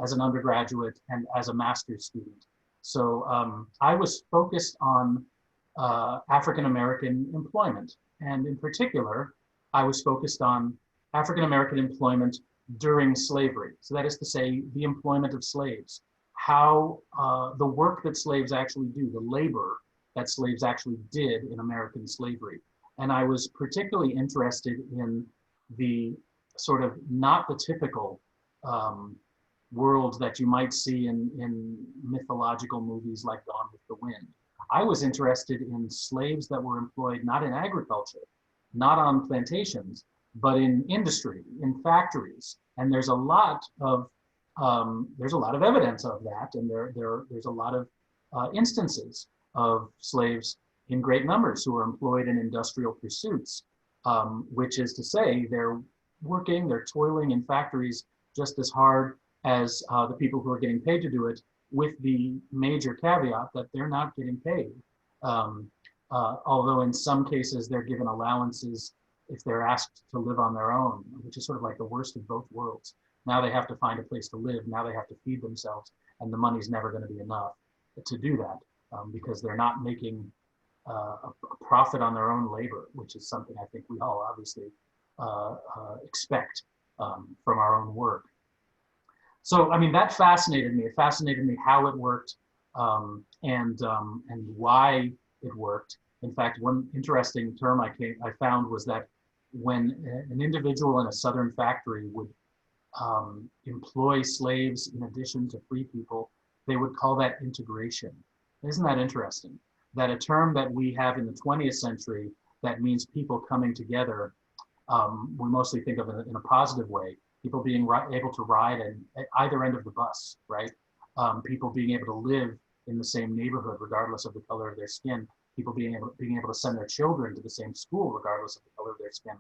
as an undergraduate and as a master's student. So I was focused on African-American employment. And in particular, I was focused on African-American employment during slavery. So that is to say, the employment of slaves, how the work that slaves actually do, the labor that slaves actually did in American slavery. And I was particularly interested in the sort of not the typical world that you might see in mythological movies like Gone with the Wind. I was interested in slaves that were employed not in agriculture, not on plantations, but in industry, in factories. And there's a lot of there's a lot of evidence of that, and there's a lot of instances of slaves in great numbers who are employed in industrial pursuits, which is to say they're working, they're toiling in factories just as hard as the people who are getting paid to do it, with the major caveat that they're not getting paid. Although in some cases they're given allowances if they're asked to live on their own, which is sort of like the worst of both worlds. Now they have to find a place to live, now they have to feed themselves, and the money's never going to be enough to do that, because they're not making a profit on their own labor, which is something I think we all obviously expect from our own work. So, I mean, that fascinated me. It fascinated me how it worked, and why it worked. In fact, one interesting term I found was that when an individual in a southern factory would employ slaves in addition to free people, they would call that integration. Isn't that interesting? That a term that we have in the 20th century that means people coming together, we mostly think of it in a positive way. People being able to ride at either end of the bus, right? People being able to live in the same neighborhood regardless of the color of their skin. People being able to send their children to the same school regardless of the color of their skin.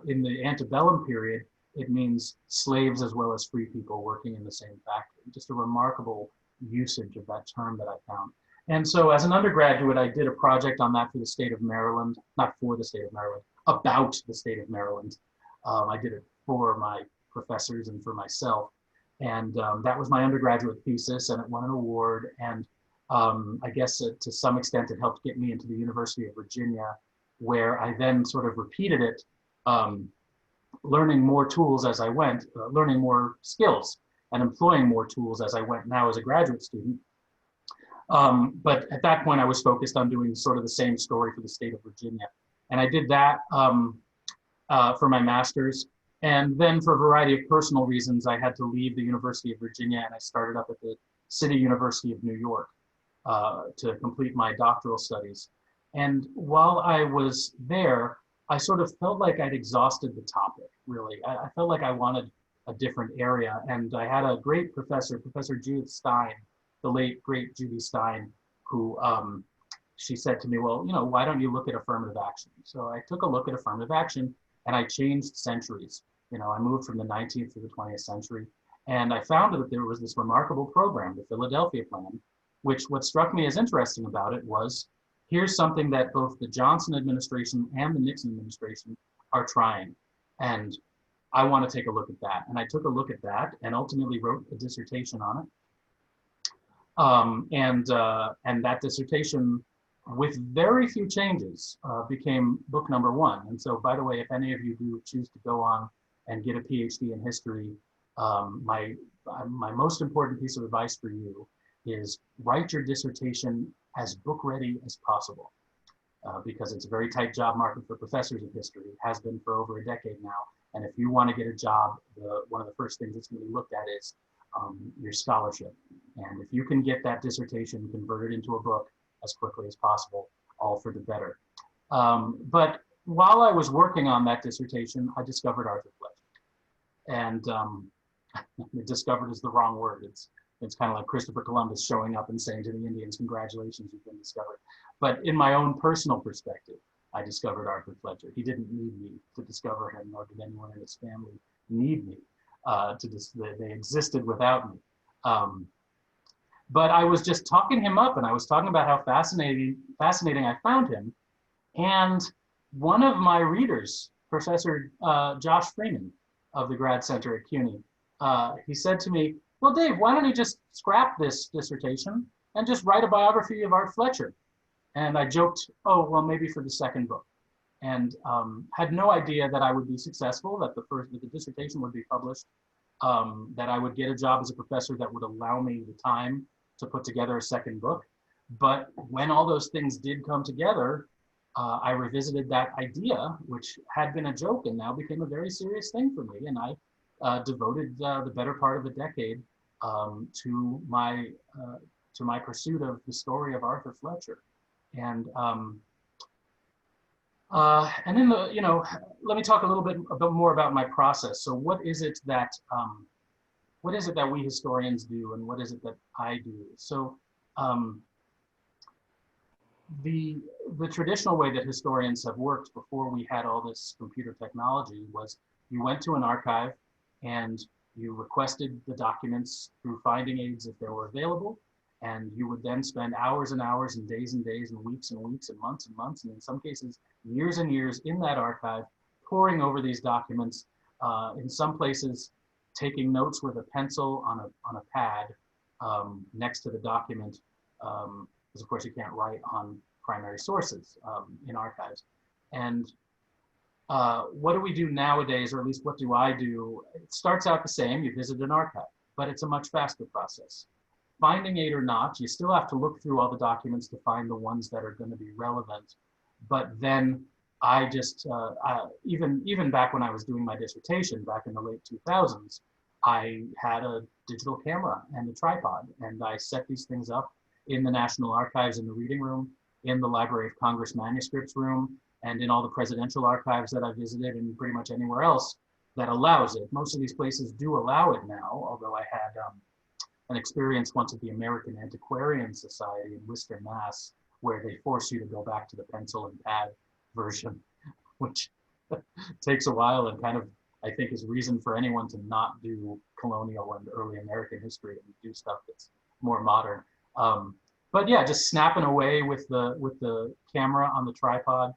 In the antebellum period, it means slaves as well as free people working in the same factory. Just a remarkable usage of that term that I found. And so as an undergraduate, I did a project on that for the state of Maryland, not for the state of Maryland, about the state of Maryland. I did it for my professors and for myself. And that was my undergraduate thesis, and it won an award. And I guess to some extent it helped get me into the University of Virginia, where I then sort of repeated it, learning more tools as I went, learning more skills and employing more tools as I went now as a graduate student. But at that point I was focused on doing sort of the same story for the state of Virginia. And I did that for my master's. And then for a variety of personal reasons, I had to leave the University of Virginia, and I started up at the City University of New York to complete my doctoral studies. And while I was there, I sort of felt like I'd exhausted the topic, really. I felt like I wanted a different area. And I had a great professor, Professor Judith Stein, the late, great Judy Stein, who she said to me, well, you know, why don't you look at affirmative action? So I took a look at affirmative action, and I changed centuries. You know, I moved from the 19th to the 20th century, and I found that there was this remarkable program, the Philadelphia Plan, which what struck me as interesting about it was, here's something that both the Johnson administration and the Nixon administration are trying, and I want to take a look at that. And I took a look at that and ultimately wrote a dissertation on it. And that dissertation, with very few changes, became book number 1. And so, by the way, if any of you do choose to go on and get a Ph.D. in history, my most important piece of advice for you is write your dissertation as book ready as possible, because it's a very tight job market for professors of history. It has been for over a decade now. And if you want to get a job, one of the first things that's going to be looked at is your scholarship. And if you can get that dissertation converted into a book as quickly as possible, all for the better. But while I was working on that dissertation, I discovered Arthur Fletcher. And discovered is the wrong word. It's kind of like Christopher Columbus showing up and saying to the Indians, congratulations, you've been discovered. But in my own personal perspective, I discovered Arthur Fletcher. He didn't need me to discover him, nor did anyone in his family need me. They existed without me. But I was just talking him up, and I was talking about how fascinating I found him. And one of my readers, Professor Josh Freeman of the Grad Center at CUNY, he said to me, well, Dave, why don't you just scrap this dissertation and just write a biography of Art Fletcher? And I joked, oh, well, maybe for the second book. And had no idea that I would be successful, that the dissertation would be published, that I would get a job as a professor that would allow me the time to put together a second book. But when all those things did come together, I revisited that idea, which had been a joke and now became a very serious thing for me. And I devoted the better part of a decade to my pursuit of the story of Arthur Fletcher. And in the, let me talk a bit more about my process. So what is it that we historians do, and what is it that I do? So the traditional way that historians have worked before we had all this computer technology was you went to an archive and you requested the documents through finding aids if they were available, and you would then spend hours and hours and days and weeks and weeks and months, and in some cases years and years in that archive, poring over these documents, in some places taking notes with a pencil on a pad next to the document, because of course you can't write on primary sources in archives. And what do we do nowadays, or at least what do I do? It starts out the same, you visit an archive, but it's a much faster process. Finding aid or not, you still have to look through all the documents to find the ones that are going to be relevant. But then I just, even back when I was doing my dissertation back in the late 2000s, I had a digital camera and a tripod, and I set these things up in the National Archives in the reading room, in the Library of Congress manuscripts room, and in all the presidential archives that I visited, and pretty much anywhere else that allows it. Most of these places do allow it now, although I had an experience once at the American Antiquarian Society in Worcester, Mass, where they force you to go back to the pencil and pad version, which takes a while and kind of, I think, is reason for anyone to not do colonial and early American history and do stuff that's more modern. But yeah, just snapping away with the camera on the tripod.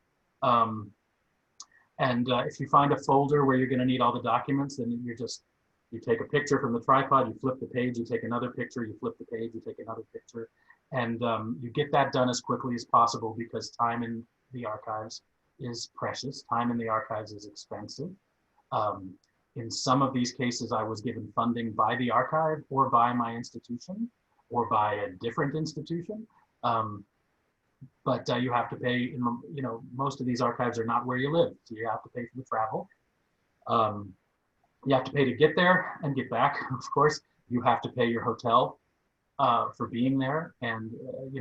If you find a folder where you're going to need all the documents, then you take a picture from the tripod, you flip the page, you take another picture, you flip the page, you take another picture, and you get that done as quickly as possible, because time in the archives is precious. Time in the archives is expensive. In some of these cases, I was given funding by the archive or by my institution or by a different institution. But you have to pay, most of these archives are not where you live, so you have to pay for the travel. You have to pay to get there and get back, of course. You have to pay your hotel for being there, and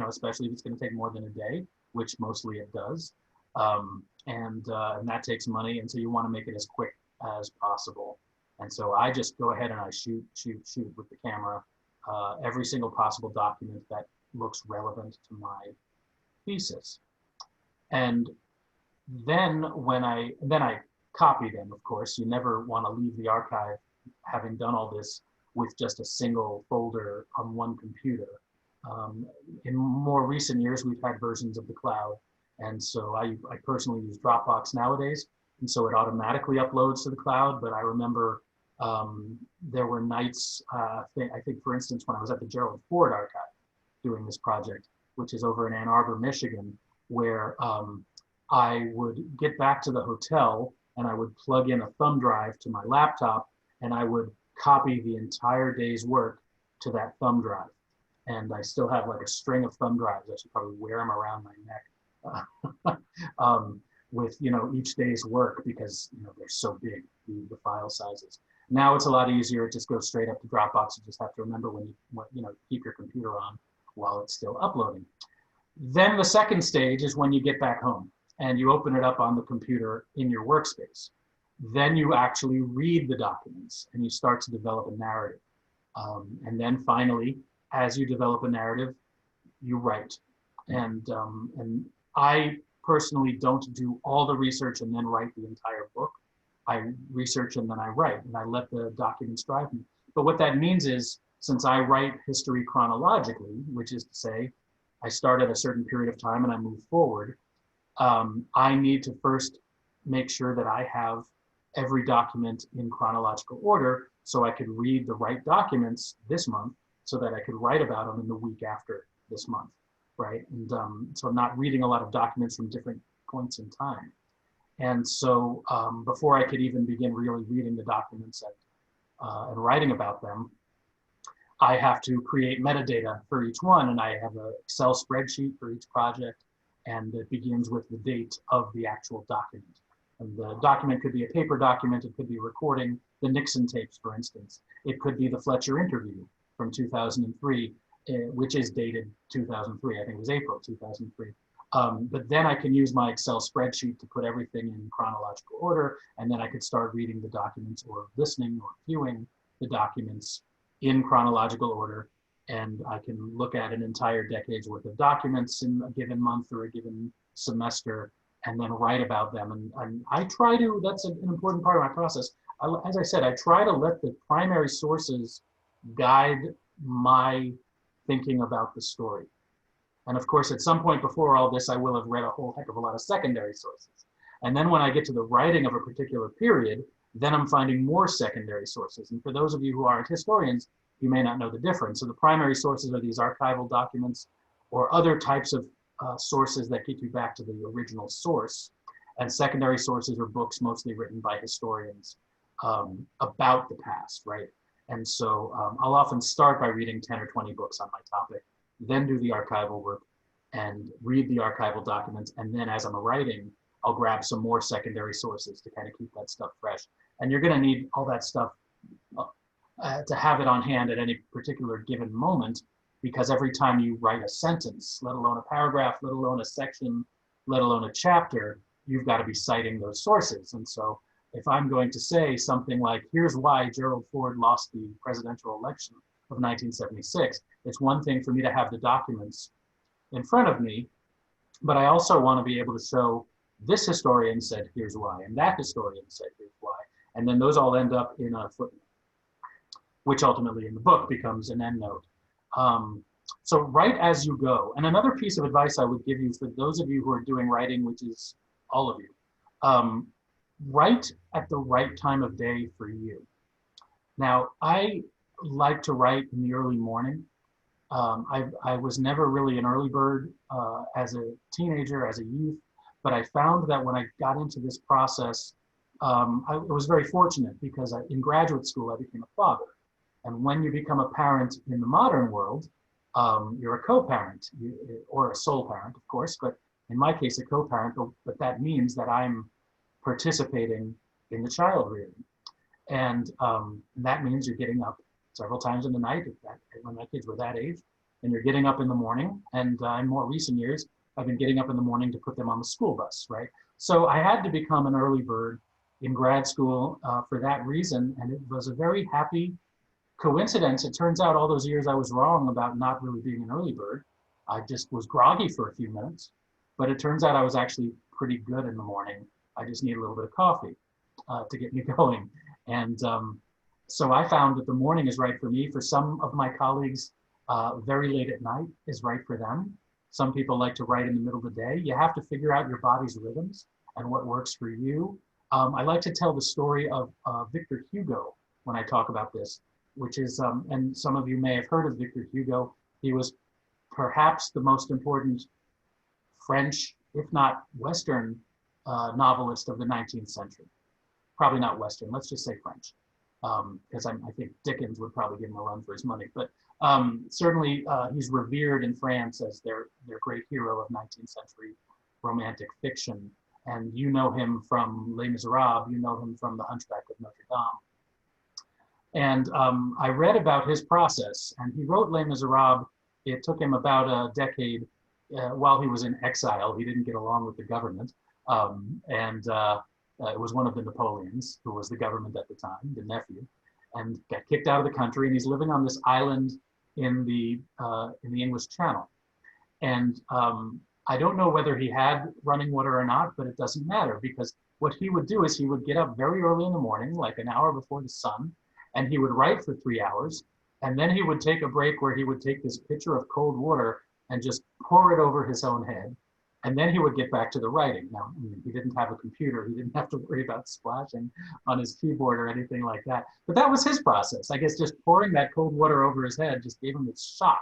especially if it's going to take more than a day, which mostly it does. And that takes money, and so you want to make it as quick as possible. And so I just go ahead and I shoot with the camera every single possible document that looks relevant to my thesis. And then I copy them, of course. You never want to leave the archive having done all this with just a single folder on one computer. In more recent years, we've had versions of the cloud. And so I personally use Dropbox nowadays. And so it automatically uploads to the cloud. But I remember there were nights, I think, for instance, when I was at the Gerald Ford Archive doing this project, which is over in Ann Arbor, Michigan, where I would get back to the hotel and I would plug in a thumb drive to my laptop, and I would copy the entire day's work to that thumb drive. And I still have like a string of thumb drives. I should probably wear them around my neck with each day's work, because they're so big, the file sizes. Now it's a lot easier. It just goes straight up to Dropbox. You just have to remember when you keep your computer on while it's still uploading. Then the second stage is when you get back home and you open it up on the computer in your workspace. Then you actually read the documents and you start to develop a narrative. And then finally, as you develop a narrative, you write. And I personally don't do all the research and then write the entire book. I research and then I write, and I let the documents drive me. But what that means is, since I write history chronologically, which is to say, I start at a certain period of time and I move forward, I need to first make sure that I have every document in chronological order, so I could read the right documents this month, so that I could write about them in the week after this month, right? And so I'm not reading a lot of documents from different points in time. And so before I could even begin really reading the documents and writing about them, I have to create metadata for each one, and I have an Excel spreadsheet for each project, and it begins with the date of the actual document. And the document could be a paper document, it could be a recording, the Nixon tapes, for instance. It could be the Fletcher interview from 2003, which is dated 2003, I think it was April 2003. But then I can use my Excel spreadsheet to put everything in chronological order, and then I could start reading the documents or listening or viewing the documents in chronological order. And I can look at an entire decade's worth of documents in a given month or a given semester, and then write about them. And I try to, that's an important part of my process. As I said, I try to let the primary sources guide my thinking about the story. And of course, at some point before all this, I will have read a whole heck of a lot of secondary sources. And then when I get to the writing of a particular period, then I'm finding more secondary sources. And for those of you who aren't historians, you may not know the difference. So the primary sources are these archival documents or other types of sources that get you back to the original source. And secondary sources are books mostly written by historians about the past, right? And so I'll often start by reading 10 or 20 books on my topic, then do the archival work and read the archival documents. And then as I'm writing, I'll grab some more secondary sources to kind of keep that stuff fresh. And you're gonna need all that stuff to have it on hand at any particular given moment, because every time you write a sentence, let alone a paragraph, let alone a section, let alone a chapter, you've got to be citing those sources. And so if I'm going to say something like, here's why Gerald Ford lost the presidential election of 1976, it's one thing for me to have the documents in front of me, but I also want to be able to show this historian said here's why, and that historian said here's why, and then those all end up in a footnote, which ultimately in the book becomes an endnote. So write as you go. And another piece of advice I would give you for those of you who are doing writing, which is all of you, write at the right time of day for you. Now, I like to write in the early morning. I was never really an early bird as a teenager, as a youth, but I found that when I got into this process, I was very fortunate because in graduate school, I became a father. And when you become a parent in the modern world, you're a co-parent or a sole parent, of course, but in my case, a co-parent, but that means that I'm participating in the child rearing. And that means you're getting up several times in the night when my kids were that age, and you're getting up in the morning. And in more recent years, I've been getting up in the morning to put them on the school bus, right? So I had to become an early bird in grad school for that reason. And it was a very happy coincidence. It turns out all those years I was wrong about not really being an early bird. I just was groggy for a few minutes, but it turns out I was actually pretty good in the morning. I just need a little bit of coffee to get me going. And so I found that the morning is right for me. For some of my colleagues, very late at night is right for them. Some people like to write in the middle of the day. You have to figure out your body's rhythms and what works for you. I like to tell the story of Victor Hugo when I talk about this, which is, and some of you may have heard of Victor Hugo. He was perhaps the most important French, if not Western, novelist of the 19th century. Probably not Western, let's just say French, because I think Dickens would probably give him a run for his money. But certainly he's revered in France as their great hero of 19th century romantic fiction. And you know him from Les Miserables, you know him from The Hunchback of Notre Dame. And I read about his process, and he wrote Les Miserables. It took him about a decade while he was in exile. He didn't get along with the government. It was one of the Napoleons, who was the government at the time, the nephew, and got kicked out of the country. And he's living on this island in the English Channel. And I don't know whether he had running water or not, but it doesn't matter, because what he would do is he would get up very early in the morning, like an hour before the sun, and he would write for 3 hours. And then he would take a break where he would take this pitcher of cold water and just pour it over his own head. And then he would get back to the writing. Now, he didn't have a computer. He didn't have to worry about splashing on his keyboard or anything like that. But that was his process. I guess just pouring that cold water over his head just gave him this shock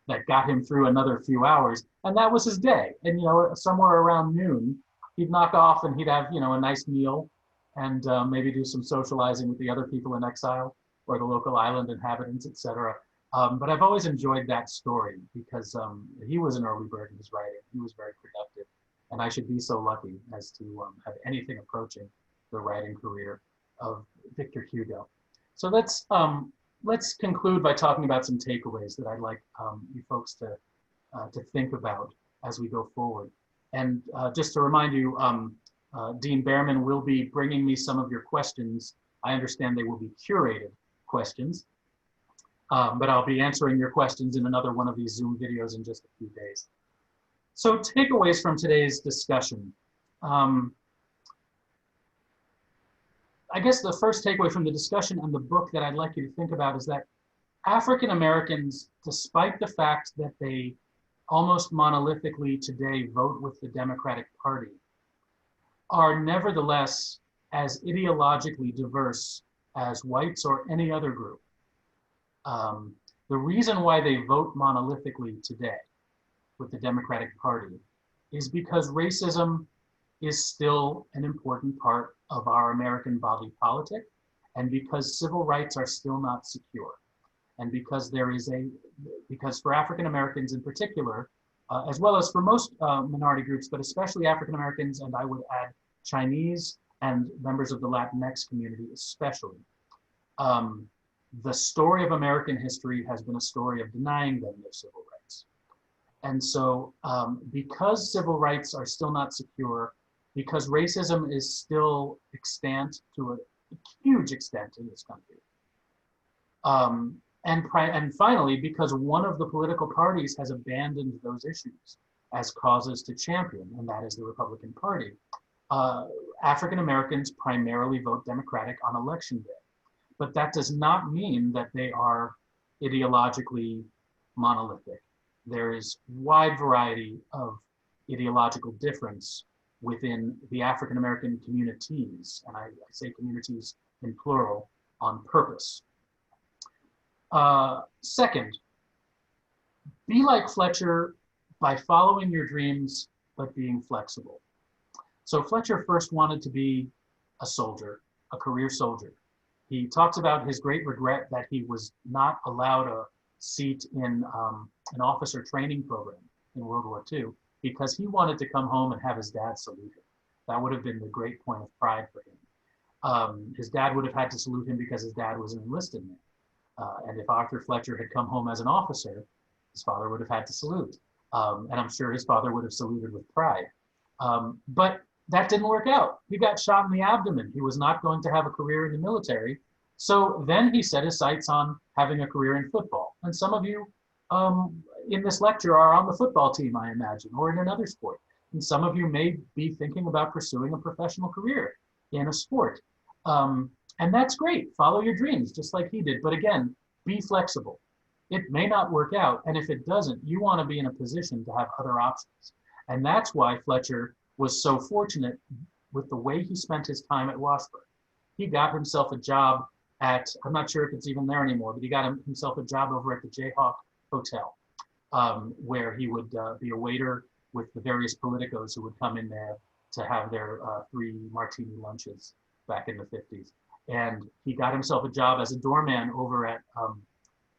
that got him through another few hours. And that was his day. And, somewhere around noon, he'd knock off and he'd have, a nice meal and maybe do some socializing with the other people in exile or the local island inhabitants, etc. But I've always enjoyed that story because he was an early bird in his writing. He was very productive. And I should be so lucky as to have anything approaching the writing career of Victor Hugo. So let's conclude by talking about some takeaways that I'd like you folks to think about as we go forward. And just to remind you, Dean Bearman will be bringing me some of your questions. I understand they will be curated questions, but I'll be answering your questions in another one of these Zoom videos in just a few days. So takeaways from today's discussion. I guess the first takeaway from the discussion and the book that I'd like you to think about is that African Americans, despite the fact that they almost monolithically today vote with the Democratic Party, are nevertheless as ideologically diverse as whites or any other group. The reason why they vote monolithically today with the Democratic Party is because racism is still an important part of our American body politic, and because civil rights are still not secure. And because because for African Americans in particular, as well as for most minority groups, but especially African Americans, and I would add Chinese and members of the Latinx community especially, the story of American history has been a story of denying them their civil rights. And so because civil rights are still not secure, because racism is still extant to a huge extent in this country, and finally, because one of the political parties has abandoned those issues as causes to champion, and that is the Republican Party, African Americans primarily vote Democratic on election day. But that does not mean that they are ideologically monolithic. There is wide variety of ideological difference within the African American communities, and I say communities in plural on purpose. Second, be like Fletcher by following your dreams, but being flexible. So Fletcher first wanted to be a soldier, a career soldier. He talks about his great regret that he was not allowed a seat in an officer training program in World War II because he wanted to come home and have his dad salute him. That would have been the great point of pride for him. His dad would have had to salute him because his dad was an enlisted man. And if Arthur Fletcher had come home as an officer, his father would have had to salute. And I'm sure his father would have saluted with pride. But that didn't work out. He got shot in the abdomen. He was not going to have a career in the military. So then he set his sights on having a career in football. And some of you in this lecture are on the football team, I imagine, or in another sport. And some of you may be thinking about pursuing a professional career in a sport. And that's great. Follow your dreams, just like he did. But again, be flexible. It may not work out. And if it doesn't, you want to be in a position to have other options. And that's why Fletcher was so fortunate with the way he spent his time at Washburn. He got himself a job at, I'm not sure if it's even there anymore, but he got himself a job over at the Jayhawk Hotel, where he would be a waiter with the various politicos who would come in there to have their 3 martini lunches back in the 50s. And he got himself a job as a doorman over at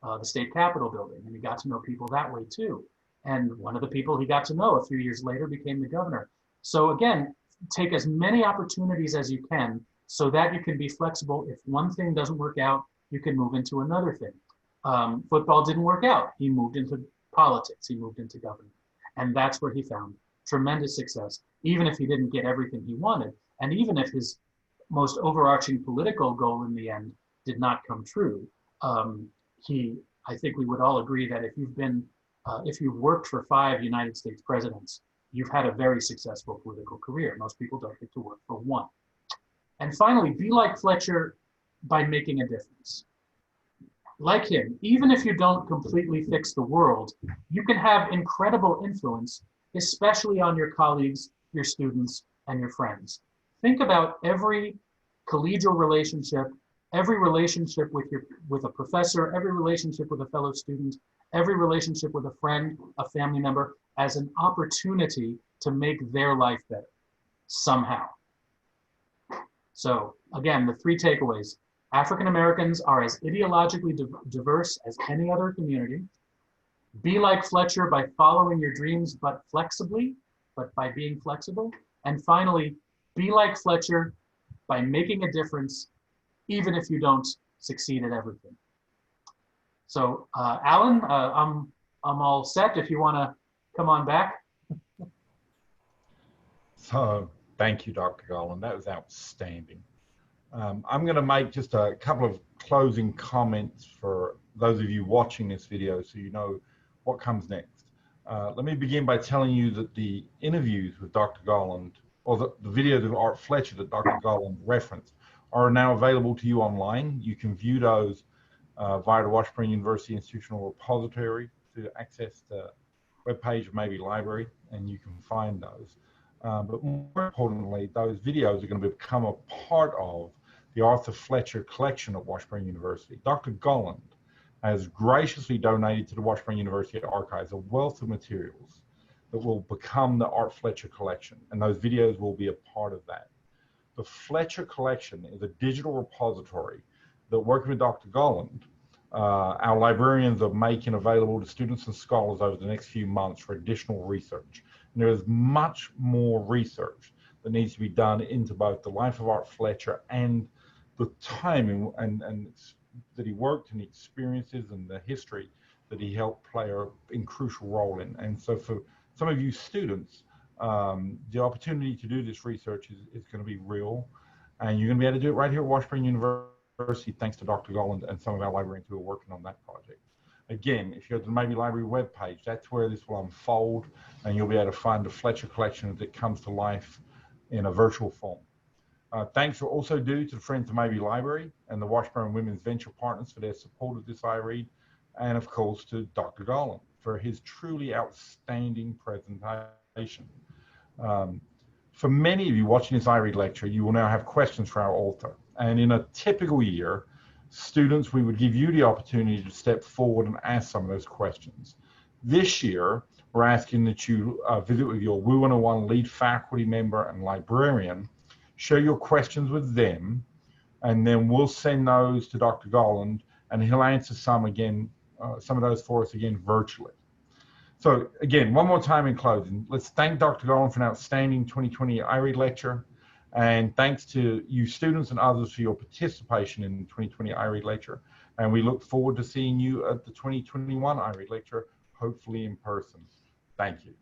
the state capitol building, and he got to know people that way too. And one of the people he got to know a few years later became the governor. So again, take as many opportunities as you can so that you can be flexible. If one thing doesn't work out, you can move into another thing. Football didn't work out. He moved into politics. He moved into government. And that's where he found tremendous success, even if he didn't get everything he wanted. And even if his most overarching political goal in the end did not come true, I think we would all agree that if you've worked for 5 United States presidents, you've had a very successful political career. Most people don't get to work for 1. And finally, be like Fletcher by making a difference. Like him, even if you don't completely fix the world, you can have incredible influence, especially on your colleagues, your students, and your friends. Think about every collegial relationship, every relationship with a professor, every relationship with a fellow student, every relationship with a friend, a family member, as an opportunity to make their life better, somehow. So again, the 3 takeaways. African Americans are as ideologically diverse as any other community. Be like Fletcher by following your dreams, but by being flexible. And finally, be like Fletcher by making a difference, even if you don't succeed at everything. So Alan, I'm all set if you want to come on back. So thank you, Dr. Golland. That was outstanding. I'm going to make just a couple of closing comments for those of you watching this video so you know what comes next. Let me begin by telling you that the interviews with Dr. Golland, or the videos of Art Fletcher that Dr. Golland referenced, are now available to you online. You can view those via the Washburn University Institutional Repository to access the webpage of Mabee Library, and you can find those. But more importantly, those videos are going to become a part of the Arthur Fletcher collection at Washburn University. Dr. Golland has graciously donated to the Washburn University Archives a wealth of materials that will become the Art Fletcher collection, and those videos will be a part of that. The Fletcher collection is a digital repository that, working with Dr. Golland, our librarians are making available to students and scholars over the next few months for additional research. And there is much more research that needs to be done into both the life of Art Fletcher and the time and that he worked and the experiences and the history that he helped play a crucial role in. And so for some of you students, the opportunity to do this research is going to be real, and you're going to be able to do it right here at Washburn University, thanks to Dr. Golland and some of our librarians who are working on that project. Again, if you go to the Mabee Library webpage, that's where this will unfold, and you'll be able to find the Fletcher collection as it comes to life in a virtual form. Thanks are also due to the Friends of Mabee Library and the Washburn Women's Venture Partners for their support of this iRead, and of course to Dr. Golland for his truly outstanding presentation. For many of you watching this iRead lecture, you will now have questions for our author. And in a typical year, students, we would give you the opportunity to step forward and ask some of those questions. This year, we're asking that you visit with your WU 101 lead faculty member and librarian, share your questions with them, and then we'll send those to Dr. Golland, and he'll answer some of those for us again virtually. So again, one more time in closing, let's thank Dr. Golland for an outstanding 2020 iRead lecture, and thanks to you students and others for your participation in the 2020 iRead lecture, and we look forward to seeing you at the 2021 iRead lecture, hopefully in person. Thank you.